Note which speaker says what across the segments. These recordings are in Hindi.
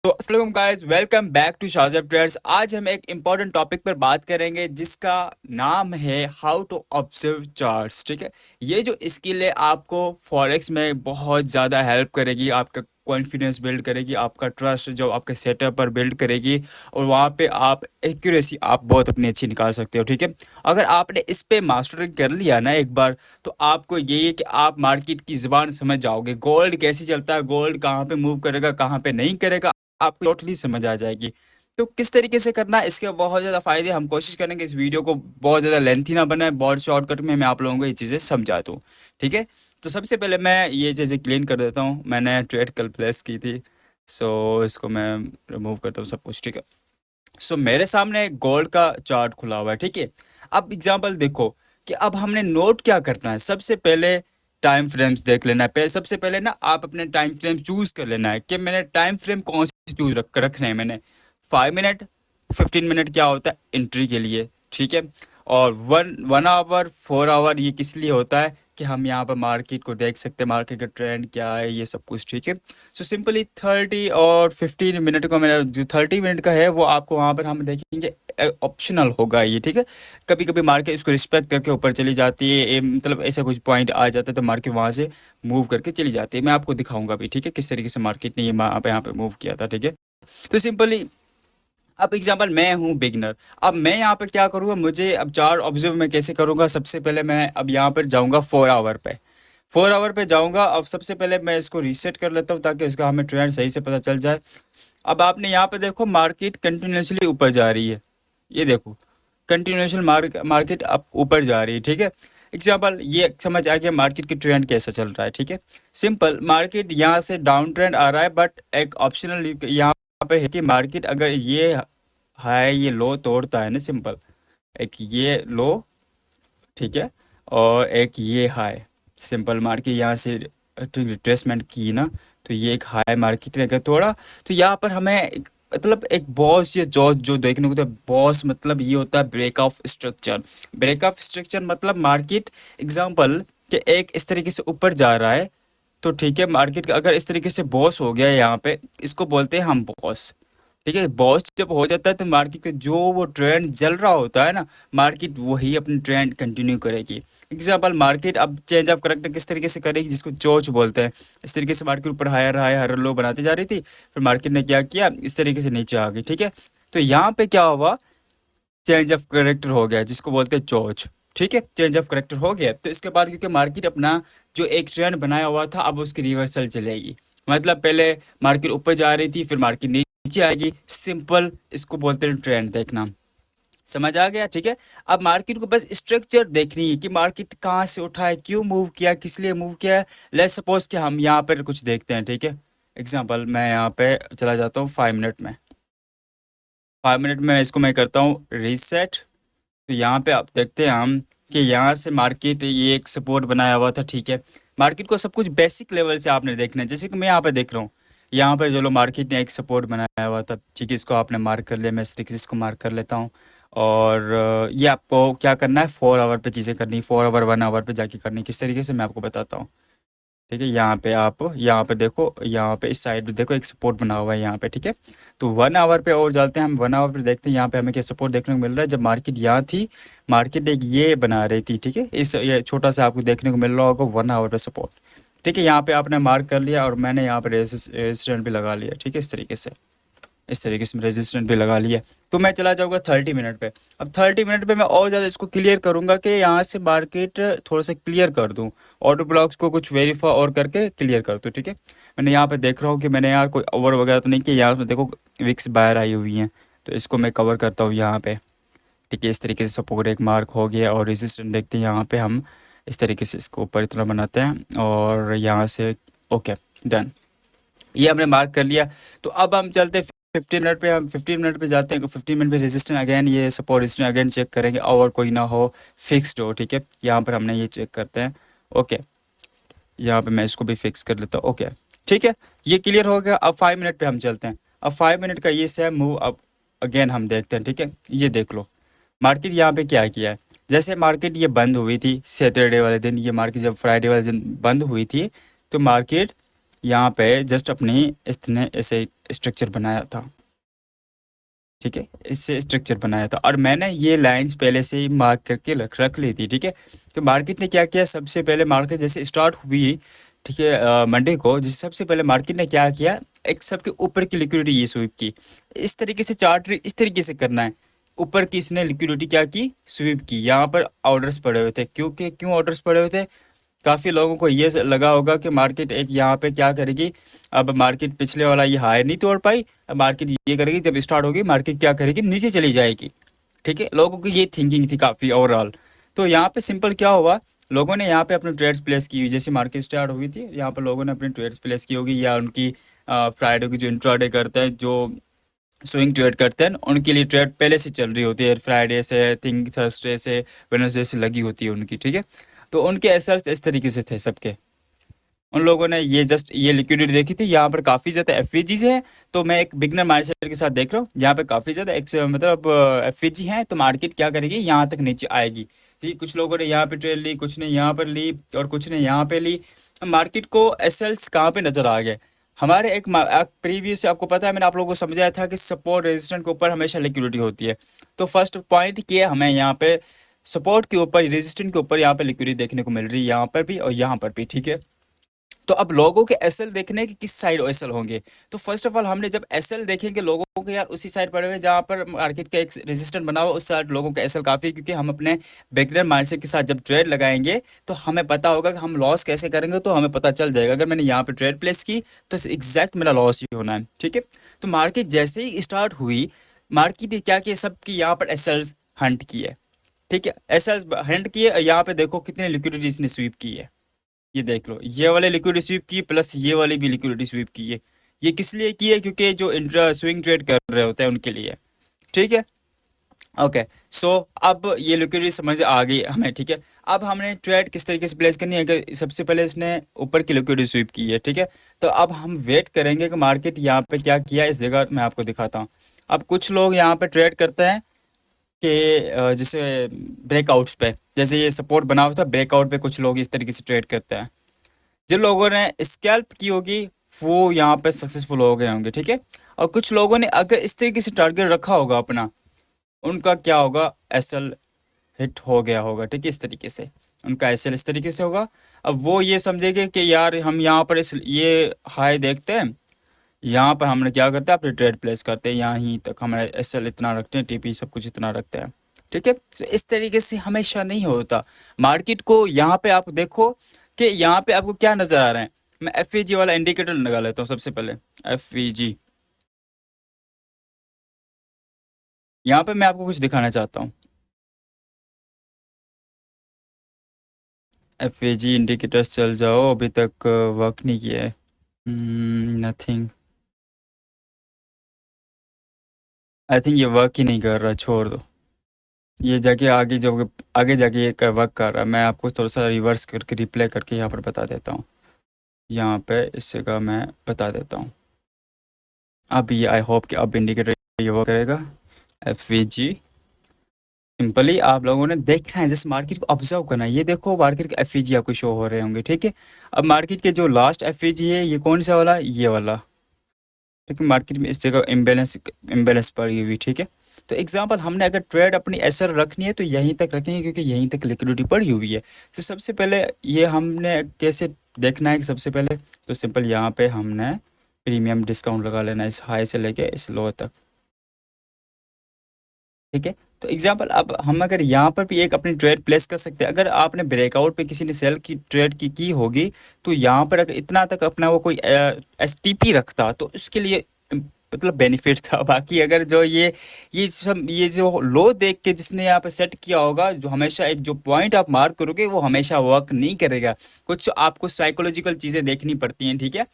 Speaker 1: तो अस्सलाम guys, welcome back to Shazab Traders. आज हम एक इम्पॉर्टेंट टॉपिक पर बात करेंगे जिसका नाम है हाउ टू ऑब्जर्व चार्ट्स। ठीक है, ये जो स्किल है आपको फॉरेक्स में बहुत ज़्यादा हेल्प करेगी, आपका कॉन्फिडेंस बिल्ड करेगी, आपका ट्रस्ट जो आपके सेटअप पर बिल्ड करेगी, और वहाँ पे आप एक्यूरेसी आप बहुत अपनी अच्छी निकाल सकते हो। ठीक है, अगर आपने इस पे मास्टरिंग कर लिया ना एक बार, तो आपको यही है कि आप मार्केट की ज़बान समझ जाओगे। गोल्ड कैसे चलता है, गोल्ड कहाँ पे मूव करेगा, कहाँ पे नहीं करेगा, आपको टोटली समझ आ जाएगी। तो किस तरीके से करना है, इसके बहुत ज़्यादा फ़ायदे। हम कोशिश करेंगे इस वीडियो को बहुत ज़्यादा लेंथी ना बनाए, बहुत शॉर्टकट में मैं आप लोगों को ये चीज़ें समझा दूँ। ठीक है, तो सबसे पहले मैं ये चीज़ें क्लीन कर देता हूँ। मैंने ट्रेड कल प्लेस की थी, सो इसको मैं रिमूव करता हूँ सब कुछ। ठीक है, सो मेरे सामने गोल्ड का चार्ट खुला हुआ है। ठीक है, अब एग्जांपल देखो कि अब हमने नोट क्या करना है। सबसे पहले टाइम फ्रेम्स देख लेना है। पहले सबसे पहले ना आप अपने टाइम फ्रेम चूज कर लेना है कि मैंने टाइम फ्रेम कौन से चूज रखने हैं। मैंने 5 मिनट, 15 मिनट क्या होता है एंट्री के लिए। ठीक है, और 1 आवर, 4 आवर ये किस लिए होता है कि हम यहाँ पर मार्केट को देख सकते हैं, मार्केट का ट्रेंड क्या है, ये सब कुछ। ठीक है, सो सिंपली 30 और 15 मिनट का, मेरा जो 30 मिनट का है वो आपको वहाँ पर हम देखेंगे ऑप्शनल होगा ये। ठीक है, कभी कभी मार्केट इसको रिस्पेक्ट करके ऊपर चली जाती है, मतलब ऐसा कुछ पॉइंट आ जाता है तो मार्केट वहाँ से मूव करके चली जाती है। मैं आपको दिखाऊंगा भी, ठीक है, किस तरीके से मार्केट ने ये यहाँ पे मूव किया था। ठीक है, तो सिंपली अब एग्जांपल मैं हूँ बिगनर। अब मैं यहाँ पे क्या करूँगा, मुझे अब चार्ट ऑब्जर्व मैं कैसे करूँगा। सबसे पहले मैं अब यहाँ पर जाऊँगा 4 आवर पे। 4 आवर पे जाऊँगा। अब सबसे पहले मैं इसको रीसेट कर लेता हूँ ताकि इसका हमें ट्रेंड सही से पता चल जाए। अब आपने यहाँ पे देखो मार्केट कंटिन्यूसली ऊपर जा रही है। ये देखो कंटिन्यूशन मार्केट अब ऊपर जा रही है। ठीक है, एग्जाम्पल ये समझ आ गया मार्केट की ट्रेंड कैसा चल रहा है। ठीक है, सिंपल मार्केट यहाँ से डाउन ट्रेंड आ रहा है, बट एक ऑप्शनल यहाँ पे है कि मार्केट अगर ये हाई ये लो तोड़ता है ना, सिंपल एक ये लो, ठीक है, और एक ये हाई, सिंपल मार्केट यहाँ से रिट्रेसमेंट की ना, तो ये एक हाई मार्केट ने अगर तोड़ा, तो यहाँ पर हमें मतलब एक बॉस या जो जो देखने को, तो बॉस मतलब ये होता है break of structure. Break of structure मतलब मार्केट एग्जांपल कि एक इस तरीके से ऊपर जा रहा है, तो ठीक है, मार्केट का अगर इस तरीके से बॉस हो गया है यहाँ पे, इसको बोलते हैं हम बॉस। ठीक है, बॉस जब हो जाता है तो मार्केट का जो वो ट्रेंड चल रहा होता है ना, मार्केट वही अपनी ट्रेंड कंटिन्यू करेगी। एग्जांपल मार्केट अब चेंज ऑफ करेक्टर किस तरीके से करेगी, जिसको चोच बोलते हैं। इस तरीके से मार्केट ऊपर हायर हाई हर लो बनाती जा रही थी, फिर मार्केट ने क्या किया, इस तरीके से नीचे आ गई। ठीक है, तो यहाँ पे क्या हुआ, चेंज ऑफ करेक्टर हो गया, जिसको बोलते हैं चोच। ठीक है, चेंज ऑफ करेक्टर हो गया, तो इसके बाद क्योंकि मार्केट अपना जो एक ट्रेंड बनाया हुआ था अब उसकी रिवर्सल चलेगी। मतलब पहले मार्केट ऊपर जा रही थी, फिर मार्केट नीचे आएगी। सिंपल इसको बोलते हैं ट्रेंड देखना। समझ आ गया? ठीक है, अब मार्केट को बस स्ट्रक्चर देखनी है कि मार्केट कहाँ से उठा है, क्यों मूव किया, किस लिए मूव किया है। लेट्स सपोज कि हम यहाँ पर कुछ देखते हैं। ठीक है, एग्जांपल मैं यहाँ पे चला जाता हूँ 5 मिनट में। 5 मिनट में इसको मैं करता हूँ रीसेट। तो यहाँ पे आप देखते हैं हम कि यहाँ से मार्केट ये एक सपोर्ट बनाया हुआ था। ठीक है, मार्केट को सब कुछ बेसिक लेवल से आपने देखना है। जैसे कि मैं यहाँ पे देख रहा हूँ, यहाँ पे जो लो मार्केट ने एक सपोर्ट बनाया हुआ था। ठीक है, इसको आपने मार्क कर लिया, मैं इस तरीके से इसको मार्क कर लेता हूँ। और ये आपको क्या करना है, 4 आवर पे चीज़ें करनी है, 4 आवर 1 आवर पे जाके करनी है। किस तरीके से मैं आपको बताता हूँ। ठीक है, यहाँ पे आप यहाँ पे देखो, यहाँ पे इस साइड पे देखो एक सपोर्ट बना हुआ है यहाँ पे। ठीक है, तो 1 आवर पे और जाते हैं हम। 1 आवर पे देखते हैं यहाँ पे हमें क्या सपोर्ट देखने को मिल रहा है। जब मार्केट यहाँ थी, मार्केट एक ये बना रही थी। ठीक है, इस ये छोटा सा आपको देखने को मिल रहा होगा 1 आवर पे सपोर्ट। ठीक है, यहाँ पे आपने मार्क कर लिया और मैंने यहाँ पे रेजिस्टेंट भी लगा लिया। ठीक है, इस तरीके से रेजिस्टेंट भी लगा लिया। तो मैं चला जाऊँगा 30 मिनट पे। अब 30 मिनट पे मैं और ज़्यादा इसको क्लियर करूँगा कि यहाँ से मार्केट थोड़ा सा क्लियर कर दूँ, ऑटो ब्लॉक्स को कुछ वेरीफाई और करके क्लियर कर दूँ। ठीक है, मैंने यहाँ पे देख रहा हूँ कि मैंने यार कोई ओवर वगैरह तो नहीं किया। यहाँ पे देखो विक्स बाहर आई हुई हैं, तो इसको मैं कवर करता हूँ यहाँ पे। ठीक है, इस तरीके से सपोर्ट एक मार्क हो गया, और रेजिस्टेंट देखते हैं यहाँ पे हम इस तरीके से इसको ऊपर इतना बनाते हैं, और यहाँ से ओके डन, ये हमने मार्क कर लिया। तो अब हम चलते हैं 15 मिनट पे। हम 15 मिनट पे जाते हैं। 15 मिनट पे रेजिस्टेंस अगेन, ये सपोर्ट रेजिस्टेंस अगेन चेक करेंगे, और कोई ना हो, फिक्स्ड हो। ठीक है, यहाँ पर हमने ये चेक करते हैं। ओके, यहाँ पे मैं इसको भी फिक्स कर लेता हूँ। ओके, ठीक है, ये क्लियर हो गया। अब 5 मिनट पे हम चलते हैं। अब 5 मिनट का ये सेम मूव अब अगेन हम देखते हैं। ठीक है, ये देख लो मार्केट यहाँ पे क्या किया है। जैसे मार्केट ये बंद हुई थी सैटरडे वाले दिन, ये मार्केट जब फ्राइडे वाले दिन बंद हुई थी, तो मार्केट यहाँ पे जस्ट अपनी इसने ऐसे स्ट्रक्चर बनाया था, ठीक है, इससे स्ट्रक्चर बनाया था और मैंने ये लाइंस पहले से ही मार्क करके रख ली थी, ठीक है। तो मार्केट ने क्या किया, सबसे पहले मार्केट जैसे स्टार्ट हुई, ठीक है, मंडे को, जिस सबसे पहले मार्केट ने क्या किया, एक सबके ऊपर की लिक्विडिटी ये स्वीप की। इस तरीके से चार्ट इस तरीके से करना है, ऊपर की इसने लिक्विडिटी क्या की, स्वीप की। यहाँ पर ऑर्डर्स पड़े हुए थे, क्यों ऑर्डर्स पड़े हुए थे, काफ़ी लोगों को ये लगा होगा कि मार्केट एक यहाँ पे क्या करेगी, अब मार्केट पिछले वाला ये हाई नहीं तोड़ पाई, अब मार्केट ये करेगी, जब स्टार्ट होगी मार्केट क्या करेगी, नीचे चली जाएगी, ठीक है। लोगों की ये थिंकिंग थी काफ़ी ओवरऑल। तो यहाँ पे सिंपल क्या हुआ, लोगों ने यहाँ पे अपने ट्रेड्स प्लेस की हुई, जैसे मार्केट स्टार्ट हुई थी यहाँ पर लोगों ने अपनी ट्रेड्स प्लेस की होगी, या उनकी फ्राइडे की जो इंट्राडे करते हैं, जो स्विंग ट्रेड करते हैं, उनके लिए ट्रेड पहले से चल रही होती है, फ्राइडे से थिंक थर्सडे से वेडनेसडे से लगी होती है उनकी, ठीक है। तो उनके एसर्स इस तरीके से थे सबके, उन लोगों ने ये जस्ट ये लिक्विडिटी देखी थी, यहाँ पर काफ़ी ज़्यादा एफवीजीज है। तो मैं एक बिगनर माइंडसेट के साथ देख रहा हूँ, यहाँ पे काफ़ी ज़्यादा मतलब एफवीजी हैं, तो मार्केट क्या करेगी, यहाँ तक नीचे आएगी, ठीक। कुछ लोगों ने यहाँ पे ट्रेड ली, कुछ ने यहाँ पर ली और कुछ ने यहाँ पे ली। मार्केट को एसएल्स कहाँ पे नज़र आ गए, हमारे एक प्रीवियस आपको पता है, मैंने आप लोगों को समझाया था कि सपोर्ट रेजिस्टेंट के ऊपर हमेशा लिक्विडिटी होती है। तो फर्स्ट पॉइंट किया हमें यहाँ पे सपोर्ट के ऊपर, रेजिस्टेंट के ऊपर यहाँ पे लिक्विडिटी देखने को मिल रही है, यहाँ पर भी और यहाँ पर भी, ठीक है। तो अब लोगों के एसएल देखने कि किस साइड एसएल होंगे। तो फर्स्ट ऑफ ऑल हमने जब एसएल देखेंगे लोगों के, यार उसी साइड पड़े हुए जहाँ पर मार्केट का एक रेजिस्टेंस बना हुआ, उस साइड लोगों का एसएल काफ़ी है, क्योंकि हम अपने बिगनर माइंडसेट के साथ जब ट्रेड लगाएंगे तो हमें पता होगा कि हम लॉस कैसे करेंगे, तो हमें पता चल जाएगा अगर मैंने यहाँ पर ट्रेड प्लेस की तो एग्जैक्ट मेरा लॉस ही होना है, ठीक है। तो मार्केट जैसे ही स्टार्ट हुई, मार्केट ने क्या किया, सबकी यहाँ पर एसएल हंट की है, ठीक है, एसएल हंट किए। यहाँ पे देखो कितनी लिक्विडिटी इसने स्वीप की है, ये देख लो, ये वाले लिक्विडिटी स्वीप की प्लस ये वाली भी लिक्विडिटी स्वीप की है। ये किस लिए की है, क्योंकि जो इंट्रा स्विंग ट्रेड कर रहे होते हैं उनके लिए, ठीक है। ओके, सो अब ये लिक्विडिटी समझ आ गई हमें, ठीक है। अब हमने ट्रेड किस तरीके से प्लेस करनी है, कि सबसे पहले इसने ऊपर की लिक्विडिटी स्वीप की है, ठीक है। तो अब हम वेट करेंगे कि मार्केट यहाँ पे क्या किया, इस जगह मैं आपको दिखाता हूँ। अब कुछ लोग यहाँ पे ट्रेड करते हैं कि जैसे ब्रेकआउट्स पे, जैसे ये सपोर्ट बना हुआ था, ब्रेकआउट पे कुछ लोग इस तरीके से ट्रेड करते हैं। जिन लोगों ने स्कैल्प की होगी वो यहाँ पे सक्सेसफुल हो गए होंगे, ठीक है। और कुछ लोगों ने अगर इस तरीके से टारगेट रखा होगा अपना, उनका क्या होगा, एसएल हिट हो गया होगा, ठीक है, इस तरीके से उनका एसएल इस तरीके से होगा। अब वो ये समझेंगे कि यार हम यहाँ पर इस ये हाई देखते हैं, यहाँ पर हमने क्या करते हैं, अपने ट्रेड प्लेस करते हैं, यहाँ तक हमारे एसएल इतना रखते हैं, टीपी सब कुछ इतना रखते हैं, ठीक है। तो इस तरीके से हमेशा नहीं होता मार्केट को। यहाँ पे आप देखो कि यहाँ पे आपको क्या नज़र आ रहा है, मैं एफवीजी वाला इंडिकेटर लगा लेता हूँ सबसे पहले। एफवीजी, यहाँ पे मैं आपको कुछ दिखाना चाहता हूँ। एफवीजी इंडिकेटर्स चल जाओ, अभी तक वर्क नहीं किया है, नथिंग, आई थिंक ये वर्क ही नहीं कर रहा, छोड़ दो। ये जाके आगे जब आगे जाके ये वर्क कर रहा है, मैं आपको थोड़ा सा रिवर्स करके रिप्ले करके यहाँ पर बता देता हूँ। यहाँ पे इस जगह मैं बता देता हूँ। अब ये आई होप कि अब इंडिकेटर ये वर्क करेगा। एफ वी जी, सिंपली आप लोगों ने देखना है, जैसे मार्केट को ऑब्जर्व करना है। ये देखो मार्केट के एफ आपको शो हो रहे होंगे, ठीक है। अब मार्केट के जो लास्ट एफ है, ये कौन सा वाला, ये वाला, ठीक है। मार्केट में इस जगह इम्बेलेंस इम्बेलेंस पड़ी हुई, ठीक है। तो एग्जांपल हमने अगर ट्रेड अपनी एसर रखनी है तो यहीं तक रखेंगे, क्योंकि यहीं तक लिक्विडिटी पड़ी हुई है। तो सबसे पहले ये हमने कैसे देखना है, कि सबसे पहले तो सिंपल यहाँ पे हमने प्रीमियम डिस्काउंट लगा लेना है, इस हाई से लेके इस लो तक, ठीक है। तो एग्जांपल अब हम अगर यहाँ पर भी एक अपनी ट्रेड प्लेस कर सकते हैं, अगर आपने ब्रेकआउट पे किसी ने सेल की ट्रेड की होगी, तो यहाँ पर अगर इतना तक अपना वो कोई एसटीपी रखता तो उसके लिए मतलब बेनिफिट था। बाकी अगर जो ये सब ये जो लो देख के जिसने यहाँ पे सेट किया होगा, जो हमेशा एक जो पॉइंट आप मार्क करोगे वो हमेशा वर्क नहीं करेगा, कुछ आपको साइकोलॉजिकल चीज़ें देखनी पड़ती हैं, ठीक है।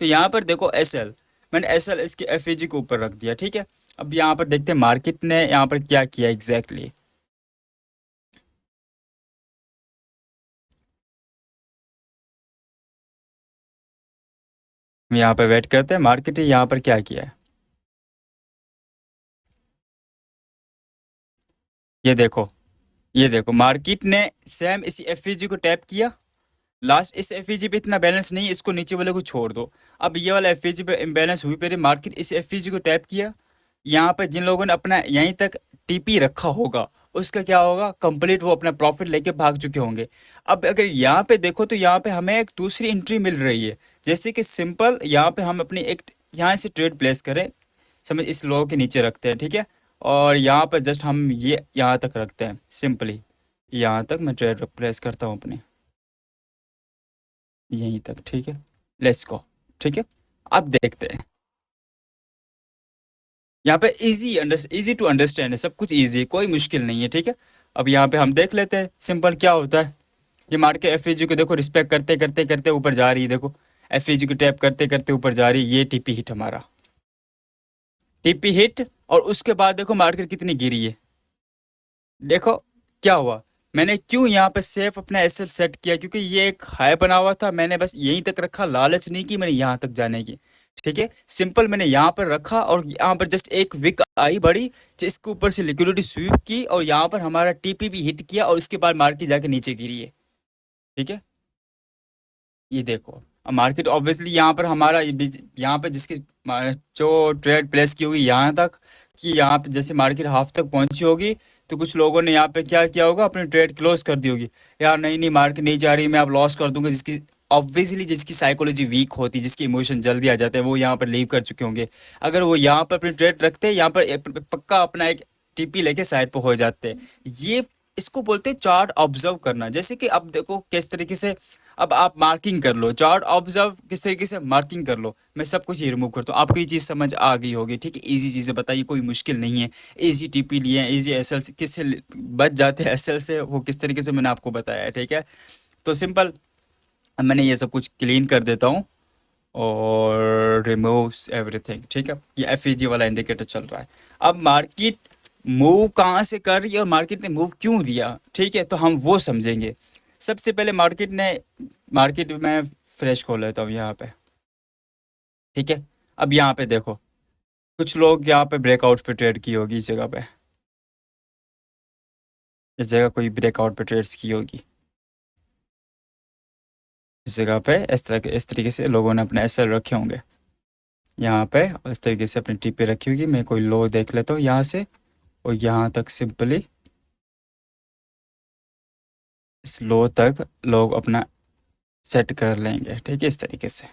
Speaker 1: तो यहाँ पर देखो एसएल, मैंने एसएल इसके एफएजी के ऊपर रख दिया, ठीक है। अब यहाँ पर देखते हैं मार्केट ने यहाँ पर क्या किया एग्जैक्टली। हम यहाँ पर वेट करते हैं मार्केट ने यहाँ पर क्या किया है। ये देखो, ये देखो मार्केट ने सेम इसी एफईजी को टैप किया, लास्ट इस एफईजी पे इतना बैलेंस नहीं है, इसको नीचे वाले को छोड़ दो। अब ये वाला एफईजी पे इम्बैलेंस हुई मेरी मार्केट, इस एफईजी को टैप किया, यहाँ पे जिन लोगों ने अपना यहीं तक टीपी रखा होगा उसका क्या होगा, कंप्लीट वो अपना प्रॉफिट लेके भाग चुके होंगे। अब अगर यहाँ पे देखो तो यहाँ पे हमें एक दूसरी एंट्री मिल रही है, जैसे कि सिंपल यहाँ पे हम अपनी एक यहाँ से ट्रेड प्लेस करें, समझ इस लो के नीचे रखते हैं, ठीक है, और यहाँ पर जस्ट हम ये यहाँ तक रखते हैं, सिंपली यहाँ तक मैं ट्रेड प्लेस करता हूँ अपने यहीं तक, ठीक है, लेट्स गो, ठीक है। अब देखते हैं यहाँ पे इजी टू अंडरस्टैंड है, सब कुछ इजी है, कोई मुश्किल नहीं है, ठीक है। अब यहाँ पे हम देख लेते हैं सिंपल क्या होता है। ये मार्केट एफईजी को देखो रिस्पेक्ट करते करते करते ऊपर जा रही है, देखो एफईजी को टैप करते करते ऊपर जा रही है, ये टीपी हिट हमारा, टीपी हिट। और उसके बाद देखो मार्केट कितनी गिरी है, देखो क्या हुआ। मैंने क्यों यहाँ पे सेफ अपना एसएल सेट किया, क्योंकि ये एक हाई बना हुआ था, मैंने बस यहीं तक रखा, लालच नहीं की मैंने यहाँ तक जाने की, ठीक है। सिंपल मैंने यहाँ पर रखा और यहाँ पर जस्ट एक विक आई बड़ी, जिसके ऊपर से लिक्विडिटी स्वीप की और यहाँ पर हमारा टीपी भी हिट किया और उसके बाद मार्केट जाके नीचे गिरी है, ठीक है। ये देखो अब मार्केट ऑब्वियसली यहाँ पर हमारा यहाँ पे जिसकी जो ट्रेड प्लेस की होगी यहाँ तक, कि यहाँ पे जैसे मार्केट हाफ तक पहुंची होगी तो कुछ लोगों ने यहाँ पे क्या किया होगा, अपनी ट्रेड क्लोज कर दी होगी, यार नहीं नहीं मार्केट नहीं जा रही, मैं अब लॉस कर दूंगा, जिसकी ऑब्वियसली जिसकी साइकोलॉजी वीक होती है, जिसके इमोशन जल्दी आ जाते हैं, वो यहाँ पर लीव कर चुके होंगे। अगर वो यहाँ पर अपनी ट्रेड रखते हैं, यहाँ पर पक्का अपना एक टीपी लेके साइड पर हो जाते हैं। ये इसको बोलते हैं चार्ट ऑब्जर्व करना, जैसे कि अब देखो किस तरीके से, अब आप मार्किंग कर लो, चार्ट ऑब्जर्व किस तरीके से मार्किंग कर लो, मैं सब कुछ ही रिमूव करता हूँ, आपको ये चीज़ समझ आ गई होगी, ठीक है। इजी चीज़ें बताइए, कोई मुश्किल नहीं है, इजी टीपी लिए हैं, इजी एसएल से किससे बच जाते हैं, एसएल से, वो किस तरीके से मैंने आपको बताया है, ठीक है। तो सिंपल मैंने ये सब कुछ क्लीन कर देता हूँ और रिमूव एवरीथिंग, ठीक है। ये एफईजी वाला इंडिकेटर चल रहा है। अब मार्केट मूव कहाँ से कर रही है और मार्केट ने मूव क्यों दिया, ठीक है, तो हम वो समझेंगे। सबसे पहले मार्केट में फ्रेश खोल लेता हूँ यहाँ पे, ठीक है। अब यहाँ पे देखो कुछ लोग यहाँ पे ब्रेकआउट पे ट्रेड की होगी, इस जगह पे, इस जगह कोई ब्रेकआउट पे ट्रेड्स की होगी, इस जगह पे इस तरीके से लोगों ने अपने एसएल रखे होंगे यहाँ पे, और इस तरीके से अपनी टीपी रखी होगी। मैं कोई लो देख लेता हूँ यहाँ से और यहाँ तक सिंपली इस लो तक लोग अपना सेट कर लेंगे, ठीक है, इस तरीके से,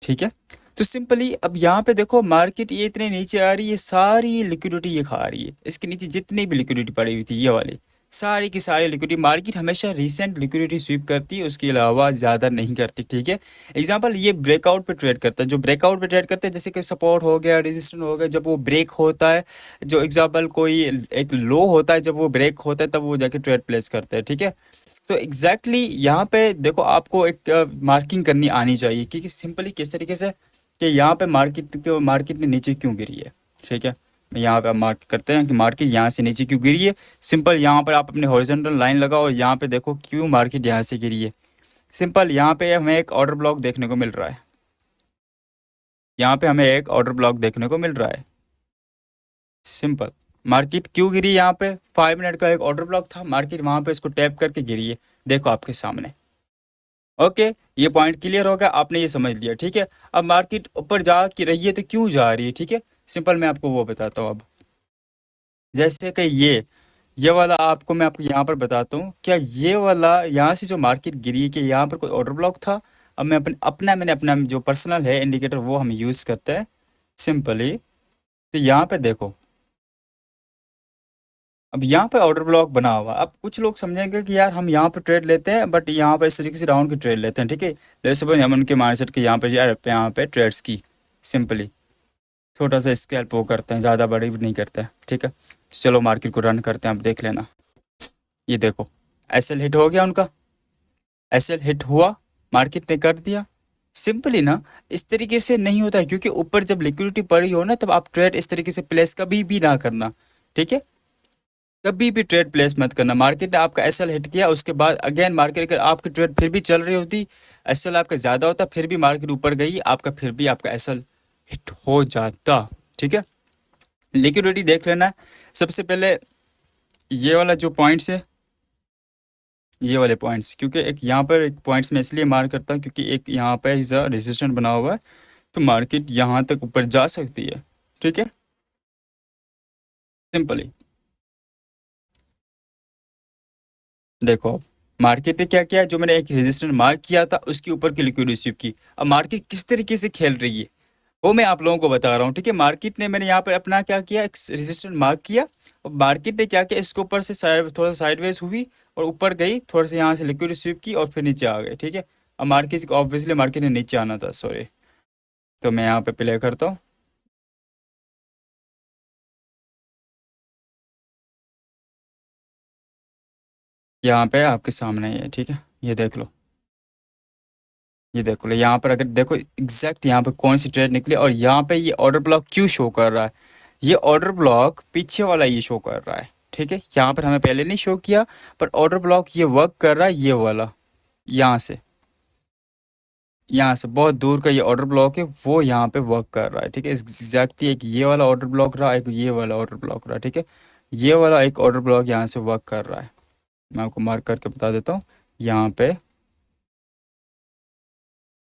Speaker 1: ठीक है। तो सिंपली अब यहाँ पे देखो मार्केट ये इतने नीचे आ रही है, सारी लिक्विडिटी ये खा रही है, इसके नीचे जितनी भी लिक्विडिटी पड़ी हुई थी ये वाली, सारी की सारी लिक्विडिटी, मार्केट हमेशा रिसेंट लिक्विडिटी स्वीप करती है, उसके अलावा ज़्यादा नहीं करती, ठीक है। एग्जांपल ये ब्रेकआउट पे ट्रेड करता है, जो ब्रेकआउट पे ट्रेड करते हैं, जैसे कि सपोर्ट हो गया, रेजिस्टेंस हो गया, जब वो ब्रेक होता है, जो एग्जाम्पल कोई एक लो होता है, जब वो ब्रेक होता है तब वो जाके ट्रेड प्लेस करते हैं, ठीक है। तो एग्जैक्टली यहाँ पे देखो आपको एक मार्किंग करनी आनी चाहिए कि सिंपली किस तरीके से कि यहाँ पे मार्केट ने नीचे क्यों गिरी है, ठीक है। मैं यहाँ पे मार्क करते हैं कि मार्केट यहाँ से नीचे क्यों गिरी है। सिंपल यहाँ पर आप अपने हॉरिजॉन्टल लाइन लगाओ और यहाँ पे देखो क्यों मार्केट यहाँ से गिरी है। सिंपल यहाँ पे हमें एक ऑर्डर ब्लॉक देखने को मिल रहा है, यहाँ पे हमें एक ऑर्डर ब्लॉक देखने को मिल रहा है। सिंपल मार्केट क्यों गिरी, यहाँ पे 5 मिनट का एक ऑर्डर ब्लॉक था, मार्केट वहाँ पे इसको टैप करके गिरी है, देखो आपके सामने। ओके, ये पॉइंट क्लियर होगा, आपने ये समझ लिया, ठीक है। अब मार्केट ऊपर जा की रही है तो क्यों जा रही है, ठीक है। सिंपल मैं आपको वो बताता हूँ अब, जैसे कि ये वाला आपको मैं आपको यहाँ पर बताता हूँ, क्या ये वाला यहाँ से जो मार्केट गिरी है कि यहाँ पर कोई ऑर्डर ब्लॉक था। अब मैं मैंने अपना जो पर्सनल है इंडिकेटर वो हम यूज़ करते हैं सिंपली। तो यहाँ पे देखो अब यहाँ पे ऑर्डर ब्लॉक बना हुआ, अब कुछ लोग समझेंगे कि यार हम यहाँ पे ट्रेड लेते हैं बट यहाँ पे इस तरीके से राउंड की ट्रेड लेते हैं, ठीक है। जैसे सपोज हम उनके माइंडसेट के यहाँ पे यार यहाँ पे ट्रेड्स की सिंपली छोटा सा स्केल वो करते हैं, ज़्यादा बड़ी भी नहीं करते हैं, ठीक है। तो चलो मार्केट को रन करते हैं, आप देख लेना। ये देखो एसएल हिट हो गया उनका, एसएल हिट हुआ, मार्केट ने कर दिया। सिंपली ना इस तरीके से नहीं होता है, क्योंकि ऊपर जब लिक्विडिटी पड़ी हो ना तब आप ट्रेड इस तरीके से प्लेस कभी भी ना करना, ठीक है। कभी भी ट्रेड प्लेस मत करना। मार्केट ने आपका एसएल हिट किया, उसके बाद अगेन मार्केट अगर आपकी ट्रेड फिर भी चल रही होती, एसएल आपका ज़्यादा होता, फिर भी मार्केट ऊपर गई, आपका फिर भी आपका एसएल हिट हो जाता, ठीक है। लिक्विडिटी देख लेना। सबसे पहले ये वाला जो पॉइंट्स है ये वाले पॉइंट्स, क्योंकि एक यहाँ पर एक पॉइंट्स में इसलिए मार्क करता हूँ क्योंकि एक यहाँ पे रेजिस्टेंस बना हुआ है, तो मार्केट यहाँ तक ऊपर जा सकती है। ठीक है, सिंपली देखो मार्केट ने क्या किया, जो मैंने एक रेजिस्टेंस मार्क किया था उसके ऊपर की लिक्विड रिसीव की। अब मार्केट किस तरीके से खेल रही है वो मैं आप लोगों को बता रहा हूँ। ठीक है, मार्केट ने, मैंने यहाँ पर अपना क्या किया, एक रेजिस्टेंस मार्क किया और मार्केट ने क्या किया, इसके ऊपर से थोड़ा सा साइडवेज हुई और ऊपर गई, थोड़ा सा यहाँ से लिक्विड स्वीप की और फिर नीचे आ गई। ठीक है, अब मार्केट ऑब्वियसली मार्केट ने नीचे आना था, सॉरी, तो मैं यहाँ पे प्ले करता हूँ। यहाँ पे आपके सामने ही है। ठीक है, ये देख लो, ये देखो यहाँ पर, अगर देखो एग्जैक्ट यहाँ पे कौन सी ट्रेड निकली और यहाँ पे ये ऑर्डर ब्लॉक क्यों शो कर रहा है। ये ऑर्डर ब्लॉक पीछे वाला ये शो कर रहा है। ठीक है, यहाँ पर हमें पहले नहीं शो किया, पर ऑर्डर ब्लॉक ये वर्क कर रहा है, ये वाला यहाँ से, यहाँ से बहुत दूर का ये ऑर्डर ब्लॉक है, वो यहाँ पे वर्क कर रहा है। ठीक है, एग्जैक्टली एक ये वाला ऑर्डर ब्लॉक रहा, एक ये वाला ऑर्डर ब्लॉक रहा। ठीक है, ये वाला एक ऑर्डर ब्लॉक यहाँ से वर्क कर रहा है, मैं आपको मार्क करके बता देता हूँ। यहाँ पे,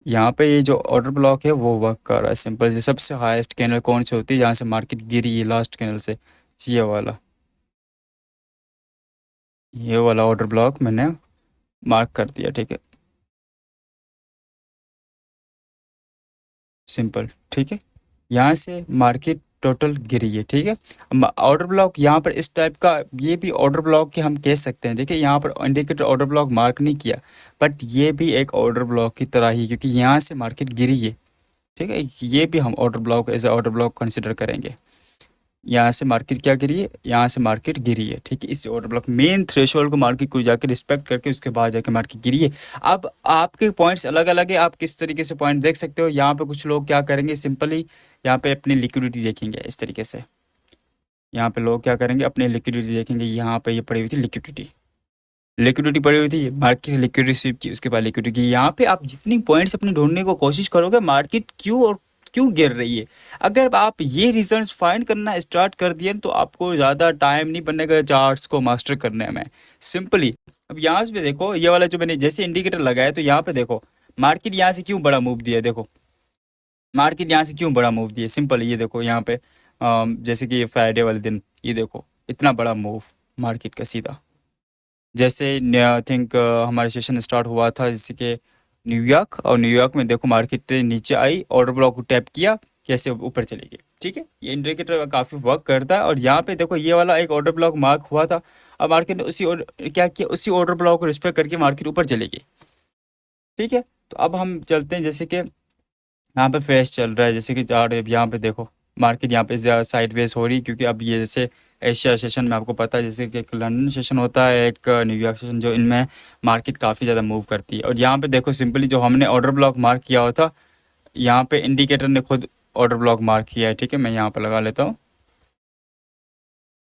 Speaker 1: यहाँ पे ये जो ऑर्डर ब्लॉक है वो वर्क कर रहा है। सिंपल से सबसे हाईएस्ट कैंडल कौन सी होती है जहाँ से मार्केट गिरी है लास्ट कैंडल से, ये वाला, ये वाला ऑर्डर ब्लॉक मैंने मार्क कर दिया। ठीक है, सिंपल। ठीक है, यहाँ से मार्केट टोटल गिरी है। ठीक है, ऑर्डर ब्लॉक यहाँ पर इस टाइप का, ये भी ऑर्डर ब्लॉक के हम कह सकते हैं। देखिए यहाँ पर इंडिकेटर ऑर्डर ब्लॉक मार्क नहीं किया, बट ये भी एक ऑर्डर ब्लॉक की तरह ही, क्योंकि यहाँ से मार्केट गिरी है। ठीक है, ये भी हम order block as a order block consider करेंगे। यहाँ से मार्केट क्या गिरी है, यहाँ से मार्केट गिरी है। ठीक है, इस ऑर्डर ब्लॉक मेन थ्रेशोल्ड को मार्केट को जाकर रिस्पेक्ट करके उसके बाद जाके मार्केट गिरी है। अब आपके पॉइंट्स अलग अलग है, आप किस तरीके से पॉइंट देख सकते हो। यहाँ पे कुछ लोग क्या करेंगे, सिंपली यहाँ पे अपनी लिक्विडिटी देखेंगे इस तरीके से। यहाँ पे लोग क्या करेंगे, अपनी लिक्विडिटी देखेंगे। यहाँ पे ये पड़ी हुई थी लिक्विडिटी, लिक्विडिटी पड़ी हुई थी, मार्केट लिक्विडिटी स्वीप की, उसके बाद लिक्विडिटी की। यहाँ पे आप जितनी पॉइंट्स अपने ढूंढने को कोशिश करोगे मार्केट क्यों और क्यों गिर रही है, अगर आप ये रीजंस फाइंड करना स्टार्ट कर दिए तो आपको ज़्यादा टाइम नहीं बनेगा चार्ट्स को मास्टर करने में, सिंपली। अब यहाँ पे देखो, ये वाला जो मैंने जैसे इंडिकेटर लगाया, तो यहाँ पे देखो मार्केट यहाँ से क्यों बड़ा मूव दिया है। देखो मार्केट यहाँ से क्यों बड़ा मूव दिया, सिंपल। ये देखो यहाँ पे जैसे कि ये फ्राइडे वाले दिन, ये देखो इतना बड़ा मूव मार्केट का सीधा, जैसे आई थिंक हमारा सेशन स्टार्ट हुआ था जैसे कि न्यूयॉर्क, और न्यूयॉर्क में देखो मार्केट नीचे आई, ऑर्डर ब्लॉक को टैप किया, कैसे ऊपर चली गई। ठीक है, ये इंडिकेटर काफ़ी वर्क करता है। और यहाँ पे देखो ये वाला एक ऑर्डर ब्लॉक मार्क हुआ था, अब मार्केट ने उसी क्या किया, उसी ऑर्डर ब्लॉक को रिस्पेक्ट करके मार्केट ऊपर चली गई। ठीक है, तो अब हम चलते हैं, जैसे कि यहाँ पे फ्रेश चल रहा है, जैसे कि चार्ट अब यहाँ पे देखो मार्केट यहाँ पे साइडवेज हो रही, क्योंकि अब ये जैसे एशिया सेशन में आपको पता है, जैसे कि एक लंदन सेशन होता है, एक न्यूयॉर्क सेशन, जो इनमें मार्केट काफ़ी ज़्यादा मूव करती है। और यहाँ पे देखो सिंपली जो हमने ऑर्डर ब्लॉक मार्क किया हुआ था, यहाँ पे इंडिकेटर ने खुद ऑर्डर ब्लॉक मार्क किया है। ठीक है, मैं यहाँ पर लगा लेता हूँ।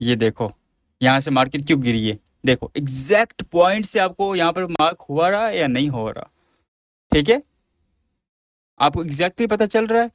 Speaker 1: ये देखो यहाँ से मार्केट क्यों गिरी है, देखो एग्जैक्ट पॉइंट से आपको यहाँ पर मार्क हुआ रहा है या नहीं हो रहा। ठीक है, आपको एग्जैक्टली पता चल रहा है,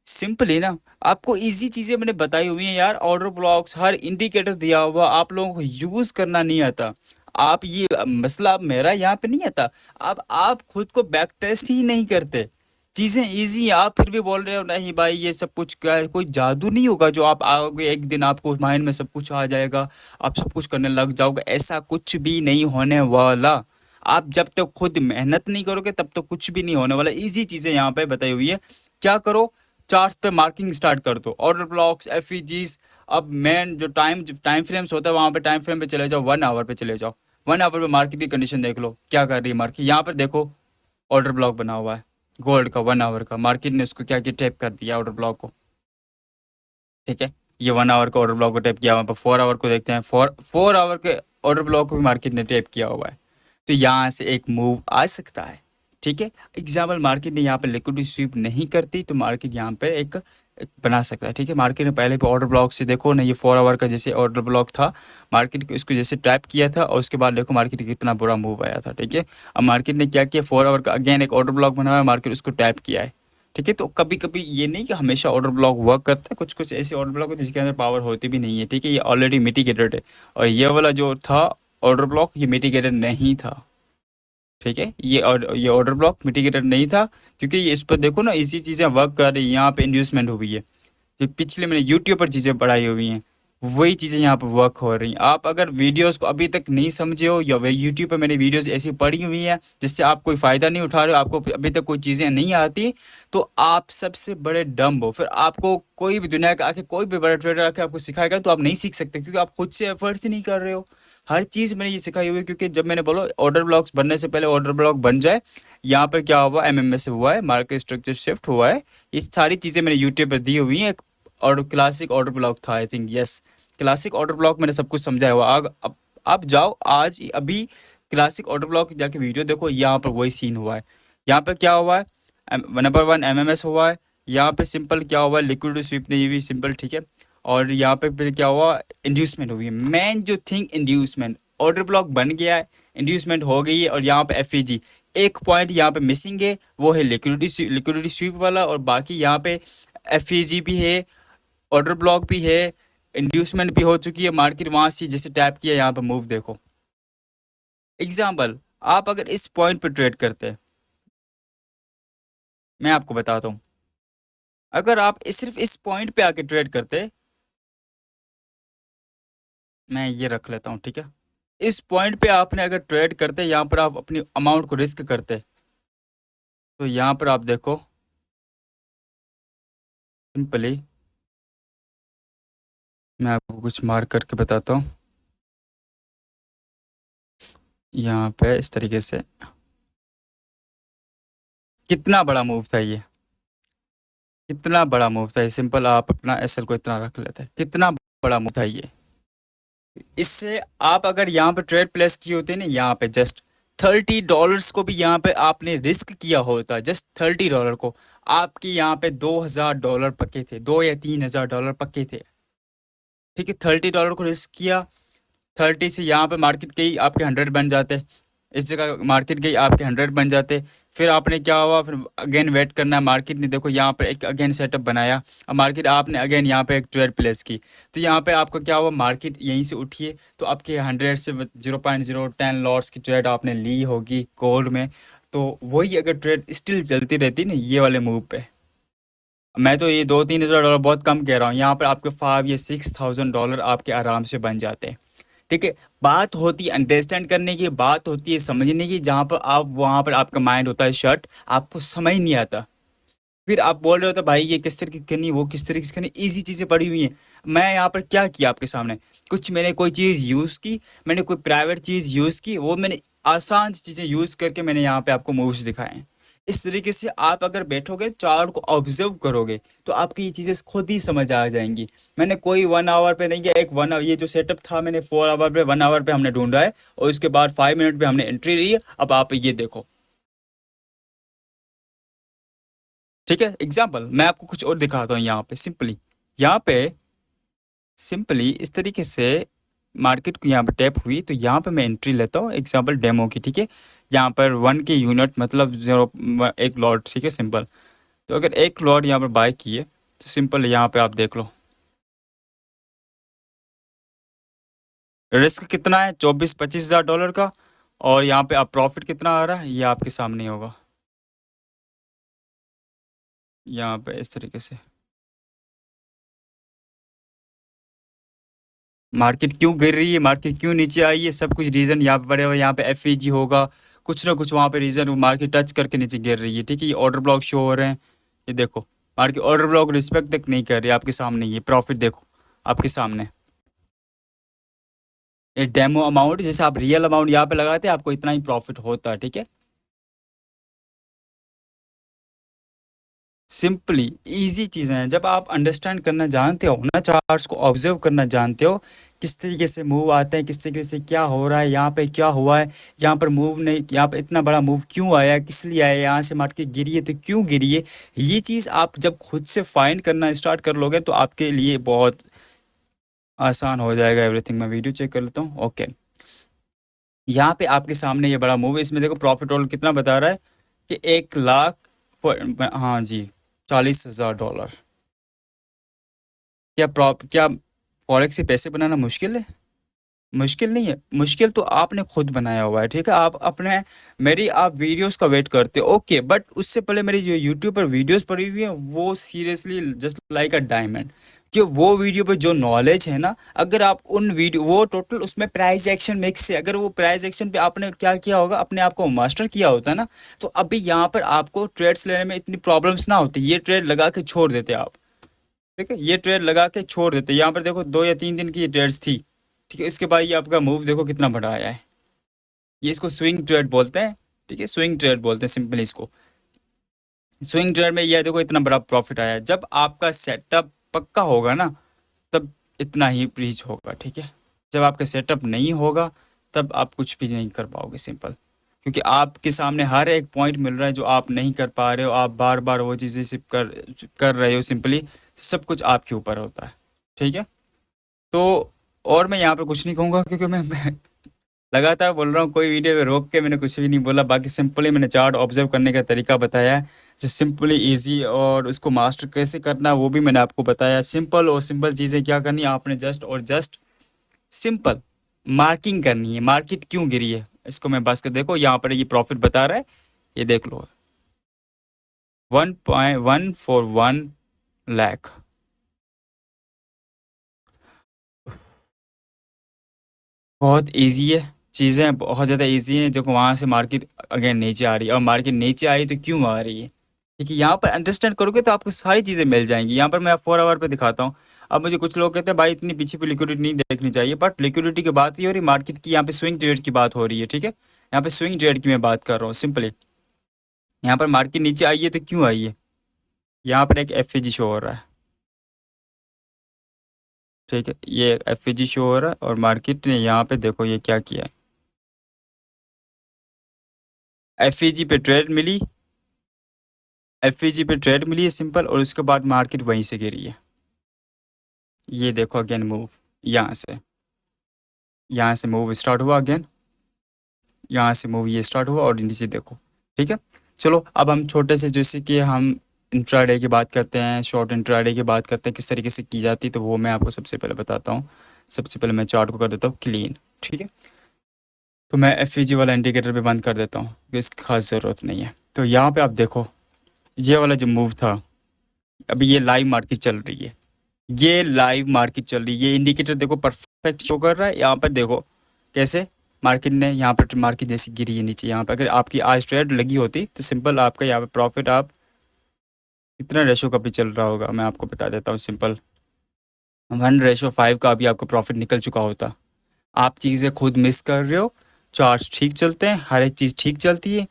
Speaker 1: सिंपली ना। आपको इजी चीजें मैंने बताई हुई हैं यार, ऑर्डर ब्लॉक्स, हर इंडिकेटर दिया हुआ, आप लोगों को यूज करना नहीं आता। आप ये मसला अब मेरा यहाँ पे नहीं आता, अब आप खुद को बैक टेस्ट ही नहीं करते। चीजें इजी हैं, आप फिर भी बोल रहे हो नहीं भाई ये सब कुछ क्या है, कोई जादू नहीं होगा जो आप आओगे एक दिन आपको माइंड में सब कुछ आ जाएगा, आप सब कुछ करने लग जाओगे, ऐसा कुछ भी नहीं होने वाला। आप जब तक खुद मेहनत नहीं करोगे तब तक कुछ भी नहीं होने वाला। इजी चीजें यहाँ पे बताई हुई है, क्या करो, चार्ट्स पे मार्किंग स्टार्ट कर दो, ऑर्डर ब्लॉक्स, एफईजीज। अब मेन जो टाइम टाइम फ्रेम्स होता है वहाँ पे टाइम फ्रेम पे चले जाओ, 1 आवर पे चले जाओ, 1 आवर पे मार्केट की कंडीशन देख लो क्या कर रही है मार्केट। यहाँ पर देखो ऑर्डर ब्लॉक बना हुआ है गोल्ड का, 1 आवर का, मार्केट ने उसको क्या किया, टैप कर दिया ऑर्डर ब्लॉक को। ठीक है, ये 1 आवर का ऑर्डर ब्लॉक को टैप किया, वहाँ पर 4 आवर को देखते हैं, 4 आवर के ऑर्डर ब्लॉक को भी मार्केट ने टैप किया हुआ है, तो यहाँ से एक मूव आ सकता है। ठीक है, एग्जाम्पल मार्केट ने यहाँ पे लिक्विडिटी स्वीप नहीं करती तो मार्केट यहाँ पे एक बना सकता है। ठीक है, मार्केट ने पहले भी ऑर्डर ब्लॉक से देखो ना, ये 4 आवर का जैसे ऑर्डर ब्लॉक था, मार्केट को इसको जैसे ट्रैप किया था और उसके बाद देखो मार्केट कितना बुरा मूव आया था। ठीक है, अब मार्केट ने क्या किया, 4 आवर का अगेन एक ऑर्डर ब्लॉक बनाया, मार्केट उसको टैप किया है। ठीक है, तो कभी कभी ये नहीं कि हमेशा ऑर्डर ब्लॉक वर्क करता है, कुछ कुछ ऐसे ऑर्डर ब्लॉक होते हैं जिसके अंदर पावर होती भी नहीं है। ठीक है, ये ऑलरेडी मिटिगेटेड है, और ये वाला जो था ऑर्डर ब्लॉक ये मिटिगेटेड नहीं था, ठीक है, ये ऑर्डर ब्लॉक मिटिगेटर नहीं था, क्योंकि ये इस पर देखो ना इसी चीज़ें वर्क कर रही है, यहाँ पे इंड्यूसमेंट हुई है। जो पिछले मैंने यूट्यूब पर चीज़ें पढ़ाई हुई हैं, वही चीज़ें यहाँ पर वर्क हो रही हैं। आप अगर वीडियोस को अभी तक नहीं समझे हो, या वही यूट्यूब पर मैंने वीडियोस ऐसी पढ़ी हुई हैं जिससे आप कोई फ़ायदा नहीं उठा रहे हो, आपको अभी तक कोई चीज़ें नहीं आती, तो आप सबसे बड़े डम्ब हो। फिर आपको कोई भी दुनिया का आके कोई भी बड़ा ट्रेडर आके आपको सिखाएगा तो आप नहीं सीख सकते, क्योंकि आप खुद से एफर्ट्स ही नहीं कर रहे हो। हर चीज़ मैंने ये सिखाई हुई है, क्योंकि जब मैंने बोला ऑर्डर ब्लॉक्स बनने से पहले ऑर्डर ब्लॉक बन जाए, यहाँ पर क्या हुआ, एमएमएस हुआ है, मार्केट स्ट्रक्चर शिफ्ट हुआ है, ये सारी चीज़ें मैंने यूट्यूब पर दी हुई हैं। और क्लासिक ऑर्डर ब्लॉक था, I think, yes, classic order block मैंने सब कुछ समझाया हुआ। अब आप जाओ आज अभी क्लासिक ऑर्डर ब्लॉक जाके वीडियो देखो, यहाँ पर वही सीन हुआ है। यहाँ पे क्या हुआ है, नंबर वन एमएमएस हुआ है, यहाँ पे सिंपल क्या हुआ है, लिक्विडिटी स्वीप नहीं हुई, सिंपल, ठीक है। और यहाँ पे फिर क्या हुआ, इंड्यूसमेंट हुई है, मेन जो थिंग इंड्यूसमेंट, ऑर्डर ब्लॉक बन गया है, इंड्यूसमेंट हो गई है, और यहाँ पे एफईजी एक पॉइंट यहाँ पे मिसिंग है, वो है लिक्विडिटी स्वीप वाला, और बाकी यहाँ पे एफईजी भी है, ऑर्डर ब्लॉक भी है, इंड्यूसमेंट भी हो चुकी है, मार्केट वहां से जैसे टैप किया, यहाँ पे मूव देखो। एग्जाम्पल, आप अगर इस पॉइंट पे ट्रेड करते हैं, मैं आपको बताता हूँ, अगर आप सिर्फ इस पॉइंट पे आके ट्रेड करते, मैं ये रख लेता हूँ, ठीक है, इस पॉइंट पे आपने अगर ट्रेड करते, यहाँ पर आप अपनी अमाउंट को रिस्क करते, तो यहाँ पर आप देखो, सिंपली मैं आपको कुछ मार्क करके बताता हूँ, यहाँ पे इस तरीके से कितना बड़ा मूव था ये, कितना बड़ा मूव था ये, सिंपल आप अपना एसएल को इतना रख लेते हैं, कितना बड़ा मूव था ये। इससे आप अगर यहाँ पे ट्रेड प्लेस किए होते ना, यहाँ पे जस्ट $30 को भी यहाँ पे आपने रिस्क किया होता, जस्ट $30 को, आपके यहाँ पे $2,000 पक्के थे, 2 या $3,000 पक्के थे, ठीक है। $30 को रिस्क किया, 30 से यहाँ पे मार्केट गई, आपके 100 बन जाते, इस जगह मार्केट गई, आपके 100 बन जाते। फिर आपने क्या हुआ, फिर अगेन वेट करना है, मार्केट ने देखो यहाँ पर एक अगेन सेटअप बनाया, अब मार्केट आपने अगेन यहाँ पे एक ट्रेड प्लेस की, तो यहाँ पे आपको क्या हुआ, मार्केट यहीं से उठिए, तो आपके 100 से 0.010 लॉट्स की ट्रेड आपने ली होगी गोल्ड में, तो वही अगर ट्रेड स्टिल चलती रहती ना ये वाले मूव पे, मैं तो ये 2-3 हज़ार डॉलर बहुत कम कह रहा हूँ, यहाँ पर आपके 5 या 6 थाउजेंड डॉलर आपके आराम से बन जाते हैं, ठीक है। बात होती है अंडरस्टैंड करने की, बात होती है समझने की, जहाँ पर आप वहाँ पर आपका माइंड होता है शर्ट, आपको समझ नहीं आता, फिर आप बोल रहे हो तो भाई ये किस तरीके की करनी, वो किस तरीके से करनी, इजी चीज़ें पड़ी हुई हैं। मैं यहाँ पर क्या किया आपके सामने, कुछ मैंने कोई चीज़ यूज़ की, मैंने कोई प्राइवेट चीज़ यूज़ की, वो मैंने आसान चीज़ें यूज़ करके मैंने यहाँ पे आपको मूव्स दिखाए हैं। इस तरीके से आप अगर बैठोगे, चार्ट को ऑब्जर्व करोगे, तो आपकी ये चीज़ें खुद ही समझ आ जाएंगी। मैंने कोई 1 आवर पे नहीं किया, एक 1 आवर ये जो सेटअप था मैंने 4 आवर पे, 1 आवर पे हमने ढूंढा है, और उसके बाद 5 मिनट पे हमने एंट्री ली है। अब आप ये देखो, ठीक है। एग्जाम्पल मैं आपको कुछ और दिखाता हूँ, यहाँ पे सिंपली, यहाँ पे सिंपली इस तरीके से मार्केट को यहाँ पे टैप हुई, तो यहाँ पे मैं एंट्री लेता हूँ, एग्जांपल डेमो की, ठीक है। यहाँ पर 1 के यूनिट मतलब 0, एक लॉट, ठीक है, सिंपल। तो अगर एक लॉट यहाँ पर बाय किए, तो सिंपल यहाँ पे आप देख लो, रिस्क कितना है, 24-25 हज़ार डॉलर का, और यहाँ पे आप प्रॉफिट कितना आ रहा है, ये आपके सामने होगा, यहाँ पे इस तरीके से। मार्केट क्यों गिर रही है, मार्केट क्यों नीचे आई है, सब कुछ रीज़न यहाँ पे पड़े हुए, यहाँ पे एफ होगा, कुछ ना कुछ वहाँ पे रीज़न, मार्केट टच करके नीचे गिर रही है, ठीक है। ये ऑर्डर ब्लॉक शो हो रहे हैं, ये देखो, मार्केट ऑर्डर ब्लॉक रिस्पेक्ट तक नहीं कर रही, आपके सामने ये प्रॉफिट देखो, आपके सामने ये डेमो अमाउंट, जैसे आप रियल अमाउंट यहाँ पे लगाते हैं, आपको इतना ही प्रॉफिट होता है, ठीक है। सिंपली इजी चीज़ें हैं, जब आप अंडरस्टैंड करना जानते हो ना, चार्ट्स को ऑब्जर्व करना जानते हो, किस तरीके से मूव आते हैं, किस तरीके से क्या हो रहा है, यहाँ पे क्या हुआ है, यहाँ पर मूव नहीं, यहाँ पे इतना बड़ा मूव क्यों आया, किस लिए आया, यहाँ से मार्केट गिरी है तो क्यों गिरी है, ये चीज़ आप जब खुद से फाइंड करना स्टार्ट कर लोगे, तो आपके लिए बहुत आसान हो जाएगा एवरीथिंग। मैं वीडियो चेक कर लेता हूँ, ओके। यहाँ पे आपके सामने ये बड़ा मूव है, इसमें देखो प्रॉफिट रोल कितना बता रहा है कि 1 लाख, हाँ जी, $40,000। क्या फॉरेक्स से पैसे बनाना मुश्किल है? मुश्किल नहीं है, मुश्किल तो आपने खुद बनाया हुआ है, ठीक है। आप अपने मेरी आप वीडियोस का वेट करते हो, ओके, बट उससे पहले मेरी जो यूट्यूब पर वीडियोस पड़ी हुई है वो seriously just like a diamond, कि वो वीडियो पे जो नॉलेज है ना, अगर आप उन वीडियो वो टोटल उसमें प्राइस एक्शन मिक्स है, अगर वो प्राइस एक्शन पे आपने क्या किया होगा, अपने आप को मास्टर किया होता ना, तो अभी यहाँ पर आपको ट्रेड्स लेने में इतनी प्रॉब्लम्स ना होती, ये ट्रेड लगा के छोड़ देते आप, ठीक है, ये ट्रेड लगा के छोड़ देते। यहाँ पर देखो 2 या 3 दिन की ये ट्रेड्स थी, ठीक है, इसके बाद ये आपका मूव देखो कितना बड़ा आया है, ये इसको स्विंग ट्रेड बोलते हैं, ठीक है, स्विंग ट्रेड बोलते हैं सिंपली इसको। स्विंग ट्रेड में ये देखो इतना बड़ा प्रॉफिट आया है, जब आपका सेटअप पक्का होगा ना तब इतना ही रीच होगा, ठीक है। जब आपका सेटअप नहीं होगा तब आप कुछ भी नहीं कर पाओगे, सिंपल, क्योंकि आपके सामने हर एक पॉइंट मिल रहा है जो आप नहीं कर पा रहे हो, आप बार बार वो चीज़ें सिर्फ कर रहे हो सिंपली, सब कुछ आपके ऊपर होता है, ठीक है। तो और मैं यहाँ पर कुछ नहीं कहूँगा, क्योंकि मैं लगातार बोल रहा हूँ, कोई वीडियो में रोक के मैंने कुछ भी नहीं बोला, बाकी सिंपली मैंने चार्ट ऑब्जर्व करने का तरीका बताया है, जो सिंपली इजी, और उसको मास्टर कैसे करना है वो भी मैंने आपको बताया। सिंपल और सिंपल चीज़ें क्या करनी है आपने, जस्ट और जस्ट सिंपल मार्किंग करनी है, मार्केट क्यों गिरी है इसको मैं बस कर, देखो यहाँ पर ये प्रॉफिट बता रहा है, ये देख लो 1.141 लाख। बहुत इजी है, चीज़ें बहुत ज़्यादा इजी हैं, देखो वहाँ से मार्केट अगेन नीचे आ रही है, और मार्केट नीचे आई तो क्यों आ रही है, ठीक है, यहाँ पर अंडरस्टैंड करोगे तो आपको सारी चीज़ें मिल जाएंगी। यहाँ पर मैं 4 आवर पे दिखाता हूँ। अब मुझे कुछ लोग कहते हैं भाई इतनी पीछे पे लिक्विडिटी नहीं देखनी चाहिए, बट लिक्विडिटी की बात ही हो रही, मार्केट की यहाँ पे स्विंग ट्रेड की बात हो रही है, ठीक है, यहाँ पे स्विंग ट्रेड की मैं बात कर रहा हूँ सिंपली। यहाँ पर मार्केट नीचे आई है तो क्यों आई है, यहाँ पर एक एफ शो हो रहा है, ठीक है, ये एफ शो हो रहा है, और मार्केट ने यहाँ पे देखो ये क्या किया है, एफ पे ट्रेड मिली, एफ पे ट्रेड मिली है सिंपल, और उसके बाद मार्केट वहीं से गिरी है। ये देखो अगेन मूव, यहाँ से यहाँ से मूव स्टार्ट हुआ अगेन, यहाँ से मूव ये स्टार्ट हुआ और नीचे देखो, ठीक है। चलो अब हम छोटे से, जैसे कि हम इंट्राडे की बात करते हैं, शॉर्ट इंट्राडे की बात करते हैं किस तरीके से की जाती है, तो वो मैं आपको सबसे पहले बताता हूँ। सबसे पहले मैं चार्ट को कर देता हूँ क्लीन, ठीक है, तो मैं एफ वाला इंडिकेटर भी बंद कर देता हूँ क्योंकि इसकी खास ज़रूरत नहीं है। तो यहाँ पे आप देखो ये वाला जो मूव था, अभी ये लाइव मार्केट चल रही है, ये लाइव मार्केट चल रही है, ये इंडिकेटर देखो परफेक्ट शो कर रहा है। यहाँ पर देखो कैसे मार्केट ने, यहाँ पर मार्केट जैसी गिरी है नीचे, यहाँ पर अगर आपकी आज ट्रेड लगी होती तो सिंपल आपका यहाँ पे प्रॉफिट, आप कितना रेशो का भी चल रहा होगा मैं आपको बता देता हूँ सिंपल, 1:5 का अभी आपका प्रॉफिट निकल चुका होता। आप चीज़ें खुद मिस कर रहे हो, चार्ट ठीक चलते हैं, हर एक चीज़ ठीक चलती है,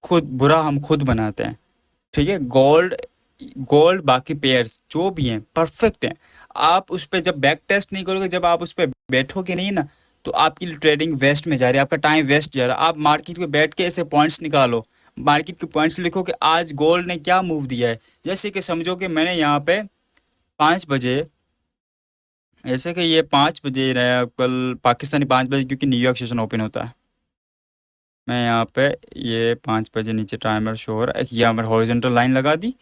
Speaker 1: खुद बुरा हम खुद बनाते हैं, ठीक है। गोल्ड गोल्ड बाकी पेयर्स जो भी हैं परफेक्ट हैं, आप उस पर जब बैक टेस्ट नहीं करोगे, जब आप उस पर बैठोगे नहीं ना, तो आपकी ट्रेडिंग वेस्ट में जा रही है, आपका टाइम वेस्ट जा रहा है। आप मार्केट पे बैठ के ऐसे पॉइंट्स निकालो, मार्केट के पॉइंट्स लिखो कि आज गोल्ड ने क्या मूव दिया है। जैसे कि समझो कि मैंने यहाँ पे 5 बजे, जैसे कि ये 5 बजे रहा कल पाकिस्तानी 5 बजे, क्योंकि न्यूयॉर्क सेशन ओपन होता है, मैं यहाँ पे ये 5 बजे नीचे टाइमर शो हो रहा है, यहाँ पर हॉरिजॉन्टल लाइन लगा दी,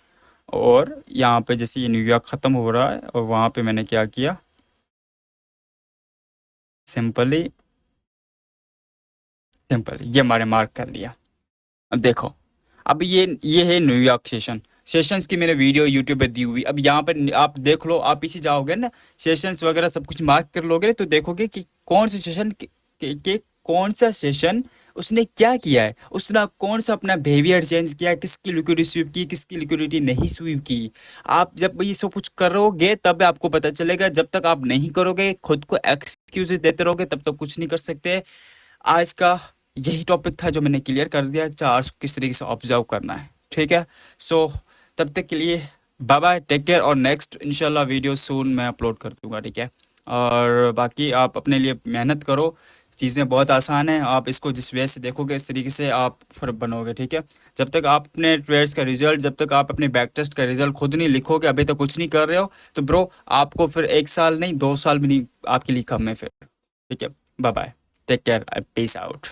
Speaker 1: और यहाँ पे जैसे ये न्यूयॉर्क ख़त्म हो रहा है, और वहाँ पे मैंने क्या किया, सिंपली सिंपल ये हमारे मार्क कर लिया। अब देखो, अब ये है न्यूयॉर्क सेशंस की मैंने वीडियो यूट्यूब पे दी हुई। अब यहाँ पर आप देख लो, आप पीछे जाओगे ना, सेशंस वगैरह सब कुछ मार्क कर लोगे तो देखोगे कि कौन सा सेशन के कौन सा सेशन उसने क्या किया है, उसने कौन सा अपना बिहेवियर चेंज किया है, किसकी लिक्विडिटी स्वीप की, किसकी लिक्विडिटी नहीं स्वीप की। आप जब ये सब कुछ करोगे तब आपको पता चलेगा, जब तक आप नहीं करोगे, खुद को एक्सक्यूजेस देते रहोगे, तब तक कुछ नहीं कर सकते। आज का यही टॉपिक था जो मैंने क्लियर कर दिया, चार्ट्स को किस तरीके से ऑब्जर्व करना है, ठीक है। सो तब तक के लिए बाय बाय, टेक केयर, और नेक्स्ट इंशाल्लाह वीडियो सून मैं अपलोड कर दूंगा, ठीक है। और बाकी आप अपने लिए मेहनत करो, चीज़ें बहुत आसान हैं, आप इसको जिस वे से देखोगे इस तरीके से आप फिर बनोगे, ठीक है। जब तक आप अपने ट्रेड्स का रिजल्ट, जब तक आप अपने बैक टेस्ट का रिजल्ट खुद नहीं लिखोगे, अभी तक कुछ नहीं कर रहे हो, तो ब्रो आपको फिर 1 साल नहीं 2 साल भी नहीं आपके लिए कम है फिर, ठीक है। Bye bye, take care, peace out.